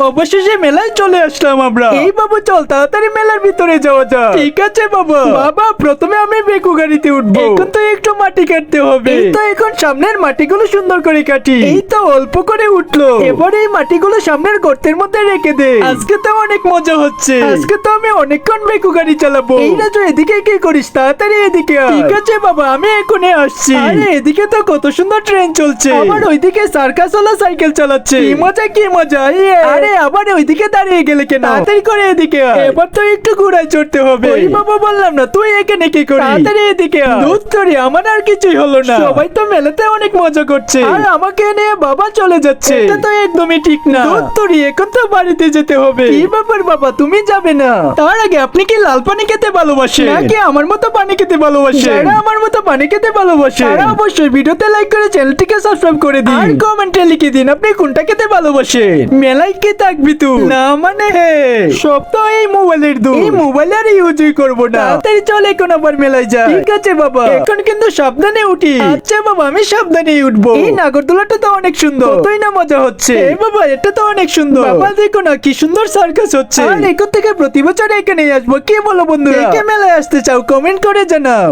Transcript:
অবশেষে মেলায় চলে আসলাম আমরা। এই বাবু চল তাড়াতাড়ি মেলার ভিতরে যাওয়া যাক। ঠিক আছে বাবা। বাবা প্রথমে আমি বেকু গাড়িতে উঠবো। এখন তো একটু মাটি কাটতে হবে। এই তো এখন সামনের মাটিগুলো সুন্দর করে কাটি। এই তো অল্প করে উঠলো। এবারে এই মাটিগুলো সামনের গর্তের মধ্যে রেখে দে। আজকে তো অনেক মজা হচ্ছে। আজকে তো আমি অনেকক্ষণ বেকু গাড়ি চালাবো। এই না এদিকে কি করিস, তাড়াতাড়ি এদিকে আয়। ঠিক আছে বাবা, আমি এখনই আসছি। আরে এদিকে তো কত সুন্দর ট্রেন চলছে। আবার ওইদিকে সার্কাসওয়ালা সাইকেল চালাচ্ছে। কি মজা কি মজা। আরে আবার ওইদিকে দাঁড়িয়ে গেলে কেন? তাড়াতাড়ি করে এদিকে আয়। এবার তো একটু ঘোড়ায় চড়তে হবে। ওই বাবা বললাম না, তুই এখানে কি করিস? তাড়াতাড়ি এদিকে আয়। দুধ তরি আমার আর কিছুই হলো না। সবাই তো মেলাতে অনেক মজা করছে আর আমাকে নিয়ে বাবা চলে যাচ্ছে। এটা তো একদমই ঠিক না। দুধ তরি এখন তো বাড়িতে যেতে হবে। কি ব্যাপার বাবা, তুমি যাবে না? তার আগে আপনি কি লাল পানি খেতে ভালোবাসেন নাকি আমার মতো পানি খেতে ভালোবাসেন? যারা আমার মতো পানি খেতে ভালোবাসেন তারা অবশ্যই ভিডিওতে লাইক করে চ্যানেলটিকে সাবস্ক্রাইব করে দিন আর কমেন্টে লিখে দিন আপনি কোনটা খেতে ভালোবাসেন। মেলায় কি থাকবি তুই? না মানে সব তো এই মোবাইলের দোষ। এই মোবাইল আর ইউজই করব না। তাড়াতাড়ি চল এখন আবার মেলায় যাই। ঠিক আছে বাবা, এখন কিন্তু সাবধানে উঠি। আচ্ছা বাবা, আমি সাবধানেই উঠবো। এই নাগরদোলাটা তো অনেক সুন্দর, কতই না মজা হচ্ছে। এই বাবা এটা তো অনেক সুন্দর। বাবা দেখো না কি সুন্দর সার্কাস হচ্ছে। আর এখন থেকে প্রতি বছর এখানেই আসবো। কি বলো বন্ধুরা, কে মেলায় আসতে চাও কমেন্ট করে জানাও।